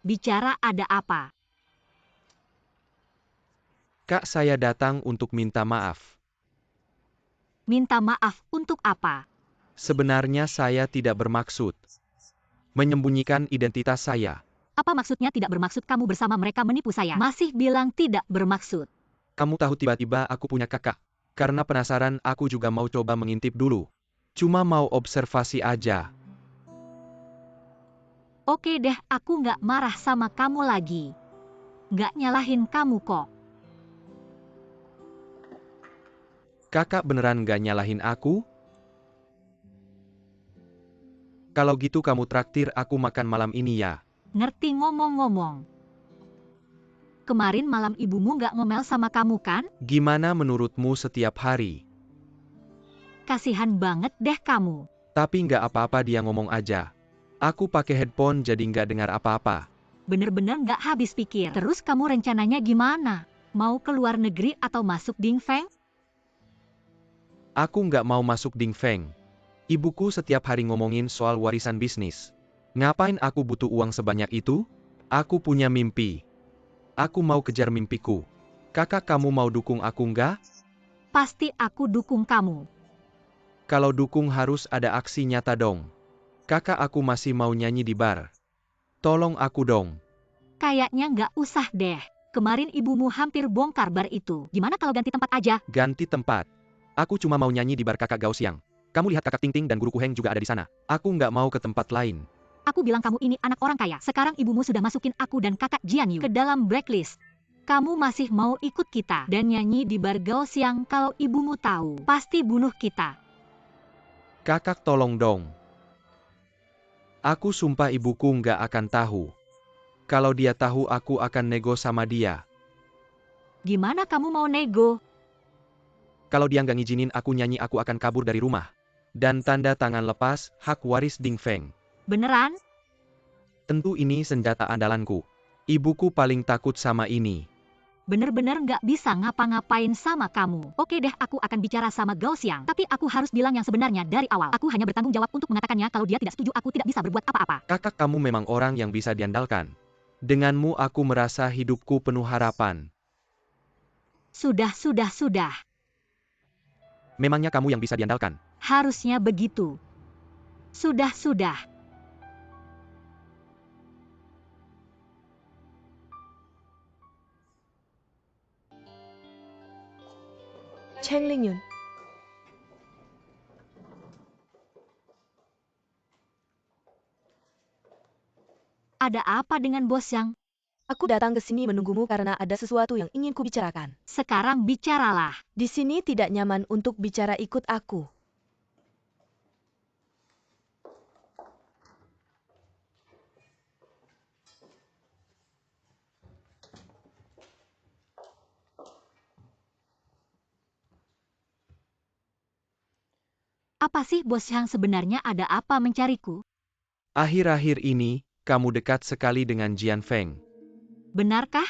Bicara, ada apa? Kak, saya datang untuk minta maaf. Minta maaf untuk apa? Sebenarnya saya tidak bermaksud menyembunyikan identitas saya. Apa maksudnya tidak bermaksud? Kamu bersama mereka menipu saya? Masih bilang tidak bermaksud. Kamu tahu, tiba-tiba aku punya kakak. Karena penasaran, aku juga mau coba mengintip dulu. Cuma mau observasi aja. Oke deh, aku nggak marah sama kamu lagi. Nggak nyalahin kamu kok. Kakak beneran gak nyalahin aku? Kalau gitu kamu traktir aku makan malam ini ya. Ngerti ngomong-ngomong. Kemarin malam ibumu nggak ngomel sama kamu kan? Gimana menurutmu setiap hari? Kasihan banget deh kamu. Tapi nggak apa-apa, dia ngomong aja. Aku pakai headphone jadi nggak dengar apa-apa. Bener-bener nggak habis pikir. Terus kamu rencananya gimana? Mau keluar negeri atau masuk Dingfeng? Aku nggak mau masuk Dingfeng. Ibuku setiap hari ngomongin soal warisan bisnis. Ngapain aku butuh uang sebanyak itu? Aku punya mimpi. Aku mau kejar mimpiku. Kakak, kamu mau dukung aku nggak? Pasti aku dukung kamu. Kalau dukung harus ada aksi nyata dong. Kakak, aku masih mau nyanyi di bar. Tolong aku dong. Kayaknya nggak usah deh. Kemarin ibumu hampir bongkar bar itu. Gimana kalau ganti tempat aja? Ganti tempat. Aku cuma mau nyanyi di bar kakak Gao Xiang. Kamu lihat kakak Ting Ting dan guruku Heng juga ada di sana. Aku nggak mau ke tempat lain. Aku bilang kamu ini anak orang kaya. Sekarang ibumu sudah masukin aku dan kakak Jian Yu ke dalam blacklist. Kamu masih mau ikut kita dan nyanyi di bar Gao Xiang? Kalau ibumu tahu, pasti bunuh kita. Kakak, tolong dong. Aku sumpah ibuku nggak akan tahu. Kalau dia tahu, aku akan nego sama dia. Gimana kamu mau nego? Kalau dia nggak ngizinin aku nyanyi, aku akan kabur dari rumah. Dan tanda tangan lepas hak waris Dingfeng. Beneran? Tentu ini senjata andalanku. Ibuku paling takut sama ini. Bener-bener nggak bisa ngapa-ngapain sama kamu. Oke deh, aku akan bicara sama Gao Xiang. Tapi aku harus bilang yang sebenarnya dari awal. Aku hanya bertanggung jawab untuk mengatakannya. Kalau dia tidak setuju, aku tidak bisa berbuat apa-apa. Kakak, kamu memang orang yang bisa diandalkan. Denganmu aku merasa hidupku penuh harapan. Sudah. Memangnya kamu yang bisa diandalkan? Harusnya begitu. Sudah. Cheng Lingyun. Ada apa dengan bos Yang? Aku datang ke sini menunggumu karena ada sesuatu yang ingin kubicarakan. Sekarang bicaralah. Di sini tidak nyaman untuk bicara, ikut aku. Apa sih bos Yang, sebenarnya ada apa mencariku? Akhir-akhir ini, kamu dekat sekali dengan Jian Feng. Benarkah?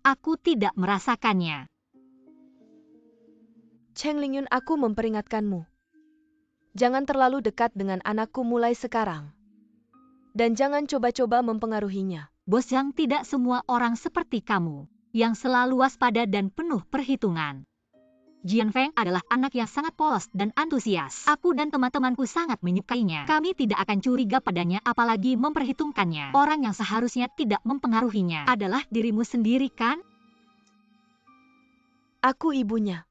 Aku tidak merasakannya. Cheng Lingyun, aku memperingatkanmu. Jangan terlalu dekat dengan anakku mulai sekarang. Dan jangan coba-coba mempengaruhinya. Bos Yang, tidak semua orang seperti kamu. yang selalu waspada dan penuh perhitungan. Jian Feng adalah anak yang sangat polos dan antusias. Aku dan teman-temanku sangat menyukainya. Kami tidak akan curiga padanya apalagi memperhitungkannya. Orang yang seharusnya tidak mempengaruhinya adalah dirimu sendiri, kan? Aku ibunya.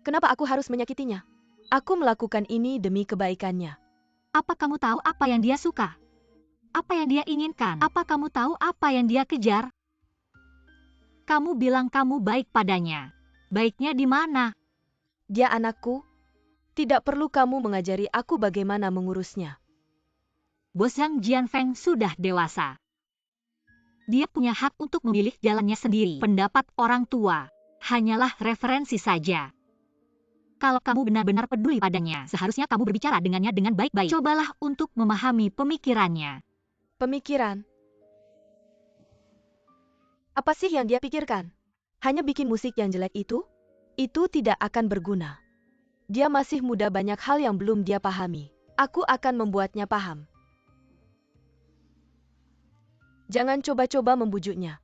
Kenapa aku harus menyakitinya? Aku melakukan ini demi kebaikannya. Apa kamu tahu apa yang dia suka? Apa yang dia inginkan? Apa kamu tahu apa yang dia kejar? Kamu bilang kamu baik padanya. Baiknya di mana? Dia anakku. Tidak perlu kamu mengajari aku bagaimana mengurusnya. Bosang Jian Feng sudah dewasa. Dia punya hak untuk memilih jalannya sendiri. Pendapat orang tua hanyalah referensi saja. Kalau kamu benar-benar peduli padanya, seharusnya kamu berbicara dengannya dengan baik-baik. Cobalah untuk memahami pemikirannya. Pemikiran? Apa sih yang dia pikirkan? Hanya bikin musik yang jelek itu? Itu tidak akan berguna. Dia masih muda, banyak hal yang belum dia pahami. Aku akan membuatnya paham. Jangan coba-coba membujuknya.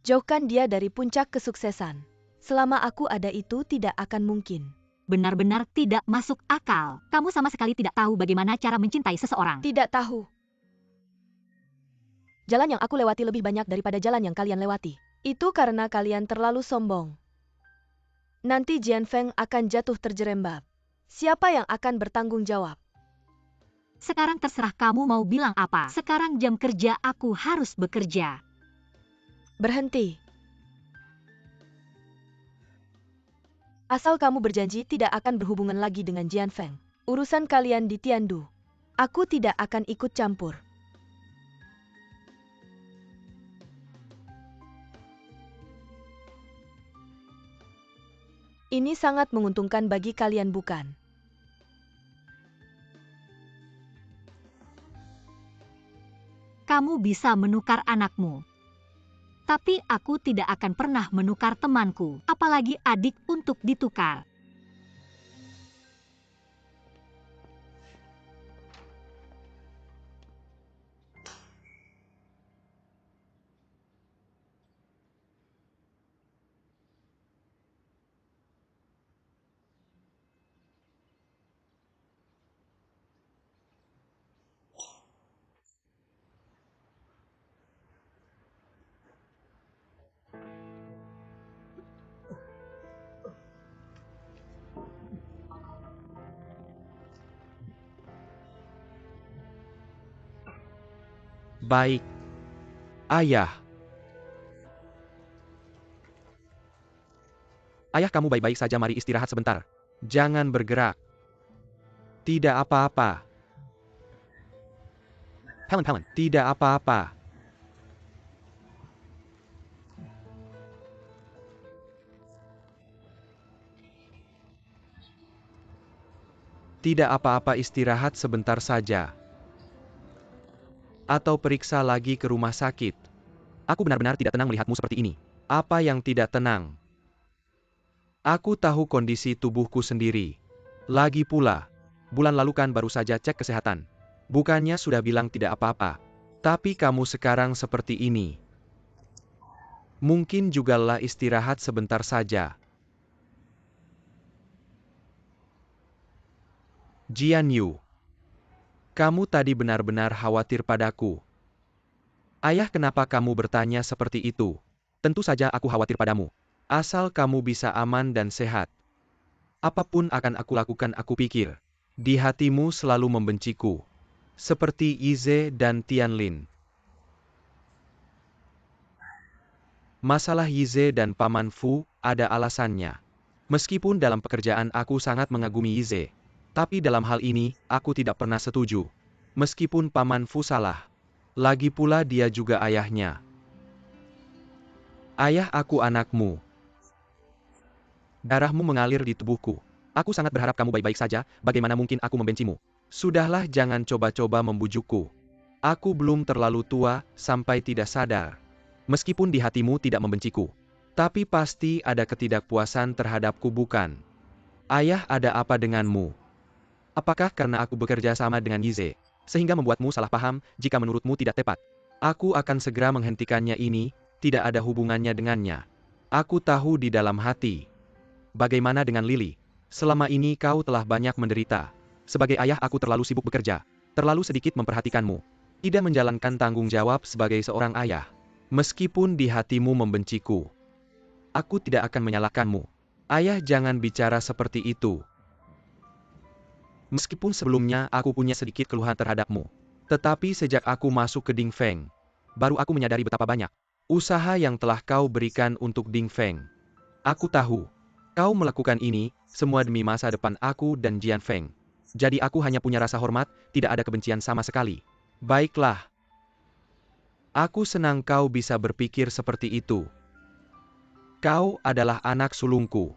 Jauhkan dia dari puncak kesuksesan. Selama aku ada itu tidak akan mungkin. Benar-benar tidak masuk akal. Kamu sama sekali tidak tahu bagaimana cara mencintai seseorang. Tidak tahu. Jalan yang aku lewati lebih banyak daripada jalan yang kalian lewati. Itu karena kalian terlalu sombong. Nanti Jian Feng akan jatuh terjerembab. Siapa yang akan bertanggung jawab? Sekarang terserah kamu mau bilang apa. Sekarang jam kerja, aku harus bekerja. Berhenti. Asal kamu berjanji tidak akan berhubungan lagi dengan Jian Feng. Urusan kalian di Tiandu. Aku tidak akan ikut campur. Ini sangat menguntungkan bagi kalian, bukan? Kamu bisa menukar anakmu. Tapi aku tidak akan pernah menukar temanku, apalagi adik untuk ditukar. Baik. Ayah. Ayah, kamu baik-baik saja, mari istirahat sebentar. Jangan bergerak. Tidak apa-apa. Helen, tidak apa-apa. Tidak apa-apa, istirahat sebentar saja. Atau periksa lagi ke rumah sakit. Aku benar-benar tidak tenang melihatmu seperti ini. Apa yang tidak tenang? Aku tahu kondisi tubuhku sendiri. Lagi pula, bulan lalu kan baru saja cek kesehatan. Bukannya sudah bilang tidak apa-apa. Tapi kamu sekarang seperti ini. Mungkin jugalah istirahat sebentar saja. Jian Yu. Kamu tadi benar-benar khawatir padaku. Ayah, kenapa kamu bertanya seperti itu? Tentu saja aku khawatir padamu. Asal kamu bisa aman dan sehat. Apapun akan aku lakukan, aku pikir. Di hatimu selalu membenciku. Seperti Yize dan Tianlin. Masalah Yize dan Paman Fu ada alasannya. Meskipun dalam pekerjaan aku sangat mengagumi Yize. Tapi dalam hal ini, aku tidak pernah setuju. Meskipun Paman Fu salah. Lagi pula dia juga ayahnya. Ayah, aku anakmu. Darahmu mengalir di tubuhku. Aku sangat berharap kamu baik-baik saja, bagaimana mungkin aku membencimu? Sudahlah, jangan coba-coba membujukku. Aku belum terlalu tua, sampai tidak sadar. Meskipun di hatimu tidak membenciku. Tapi pasti ada ketidakpuasan terhadapku, bukan? Ayah, ada apa denganmu? Apakah karena aku bekerja sama dengan Yize, sehingga membuatmu salah paham? Jika menurutmu tidak tepat, aku akan segera menghentikannya ini. tidak ada hubungannya dengannya. Aku tahu di dalam hati. Bagaimana dengan Lily? Selama ini kau telah banyak menderita. Sebagai ayah aku terlalu sibuk bekerja, terlalu sedikit memperhatikanmu. Tidak menjalankan tanggung jawab sebagai seorang ayah. Meskipun di hatimu membenciku, aku tidak akan menyalahkanmu. Ayah, jangan bicara seperti itu. Meskipun sebelumnya aku punya sedikit keluhan terhadapmu. Tetapi sejak aku masuk ke Ding Feng, baru aku menyadari betapa banyak usaha yang telah kau berikan untuk Ding Feng. Aku tahu, kau melakukan ini semua demi masa depan aku dan Jian Feng. Jadi aku hanya punya rasa hormat, tidak ada kebencian sama sekali. Baiklah. Aku senang kau bisa berpikir seperti itu. Kau adalah anak sulungku.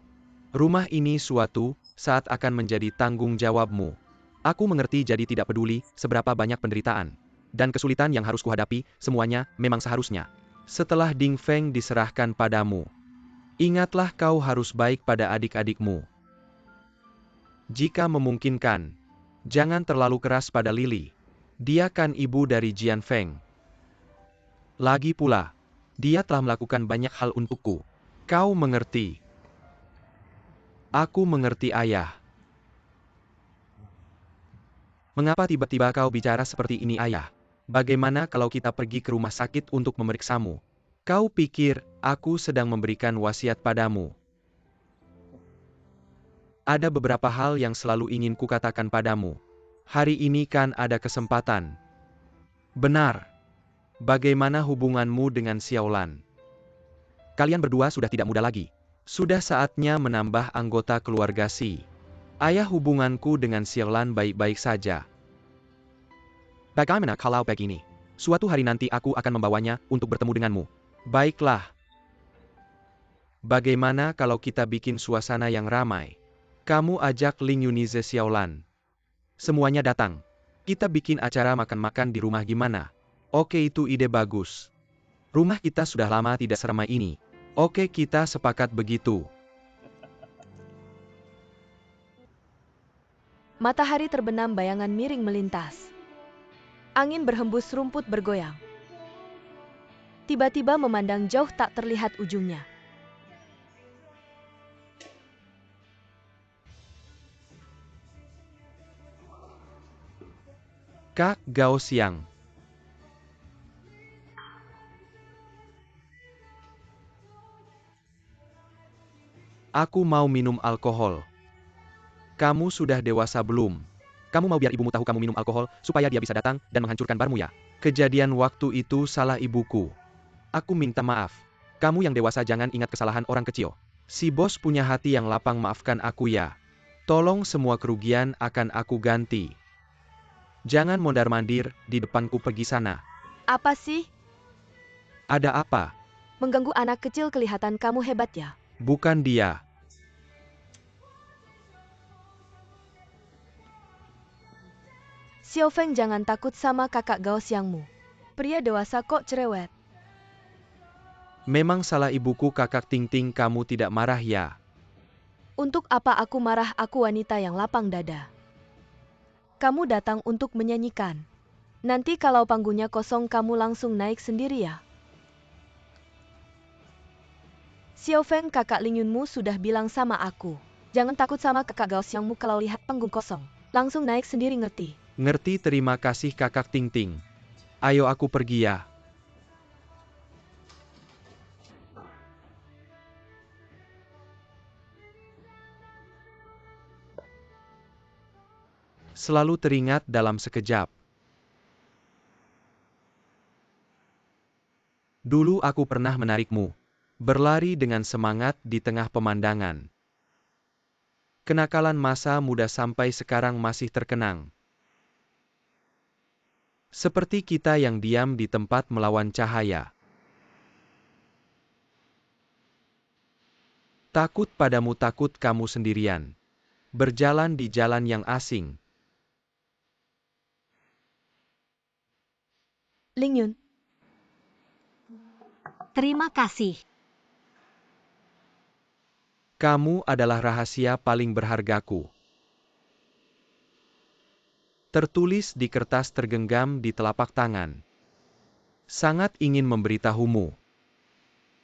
Rumah ini suatu saat akan menjadi tanggung jawabmu. Aku mengerti, jadi tidak peduli seberapa banyak penderitaan dan kesulitan yang harus kuhadapi, semuanya memang seharusnya. Setelah Ding Feng diserahkan padamu, ingatlah kau harus baik pada adik-adikmu. Jika memungkinkan, jangan terlalu keras pada Lily. Dia kan ibu dari Jian Feng. Lagi pula, dia telah melakukan banyak hal untukku. Kau mengerti? Aku mengerti, ayah. Mengapa tiba-tiba kau bicara seperti ini, ayah? Bagaimana kalau kita pergi ke rumah sakit untuk memeriksamu? Kau pikir aku sedang memberikan wasiat padamu? Ada beberapa hal yang selalu ingin kukatakan padamu. Hari ini kan ada kesempatan. Benar. Bagaimana hubunganmu dengan Xiaolan? Kalian berdua sudah tidak muda lagi. Sudah saatnya menambah anggota keluarga Si. Ayah, hubunganku dengan Xiaolan baik-baik saja. Bagaimana kalau begini? Suatu hari nanti aku akan membawanya untuk bertemu denganmu. Baiklah. Bagaimana kalau kita bikin suasana yang ramai? Kamu ajak Ling Yunize, Xiaolan. Semuanya datang. Kita bikin acara makan-makan di rumah, gimana? Oke, itu ide bagus. Rumah kita sudah lama tidak seramai ini. Oke, kita sepakat begitu. Matahari terbenam, bayangan miring melintas. Angin berhembus, rumput bergoyang. Tiba-tiba memandang jauh tak terlihat ujungnya. Kak Gao Xiang. Aku mau minum alkohol. Kamu sudah dewasa belum? Kamu mau biar ibumu tahu kamu minum alkohol, supaya dia bisa datang dan menghancurkan barmu, ya? Kejadian waktu itu salah ibuku. Aku minta maaf. Kamu yang dewasa jangan ingat kesalahan orang kecil. Si bos punya hati yang lapang, maafkan aku ya. Tolong, semua kerugian akan aku ganti. Jangan mondar-mandir di depanku, pergi sana. Apa sih? Ada apa? Mengganggu anak kecil, kelihatan kamu hebat ya. Bukan dia. Xiao Feng, jangan takut sama kakak Gao Xiangmu. Pria dewasa kok cerewet. Memang salah ibuku, Kakak Ting Ting. Kamu tidak marah ya? Untuk apa aku marah, aku wanita yang lapang dada. Kamu datang untuk menyanyikan. Nanti kalau panggungnya kosong kamu langsung naik sendiri ya. Xiao Feng, kakak Ling Yunmu sudah bilang sama aku. Jangan takut sama kakak Gao Xiangmu, kalau lihat panggung kosong. Langsung naik sendiri, ngerti? Ngerti, terima kasih Kakak Ting Ting. Ayo aku pergi ya. Selalu teringat dalam sekejap. Dulu aku pernah menarikmu. Berlari dengan semangat di tengah pemandangan. Kenakalan masa muda sampai sekarang masih terkenang. Seperti kita yang diam di tempat melawan cahaya. Takut padamu, takut kamu sendirian. Berjalan di jalan yang asing. Ling Yun. Terima kasih. Kamu adalah rahasia paling berhargaku. Tertulis di kertas tergenggam di telapak tangan. Sangat ingin memberitahumu.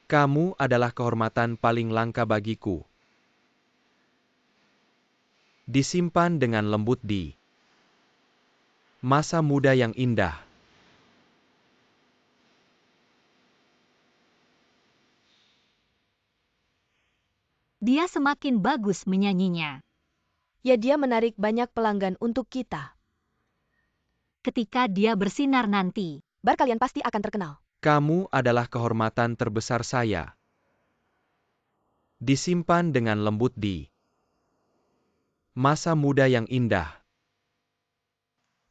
Kamu adalah kehormatan paling langka bagiku. Disimpan dengan lembut di masa muda yang indah. Dia semakin bagus menyanyinya. Ya, dia menarik banyak pelanggan untuk kita. Ketika dia bersinar nanti, Bar kalian pasti akan terkenal. Kamu adalah kehormatan terbesar saya. Disimpan dengan lembut di masa muda yang indah.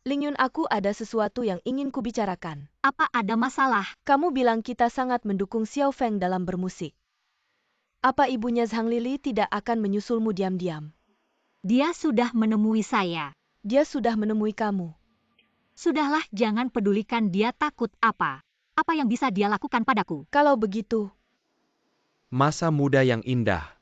Lingyun, aku ada sesuatu yang ingin kubicarakan. apa ada masalah? Kamu bilang kita sangat mendukung Xiao Feng dalam bermusik. Apa ibunya Zhang Lili tidak akan menyusulmu diam-diam? Dia sudah menemui saya. Dia sudah menemui kamu. Sudahlah, jangan pedulikan dia takut apa. Apa yang bisa dia lakukan padaku? Kalau begitu, Masa muda yang indah.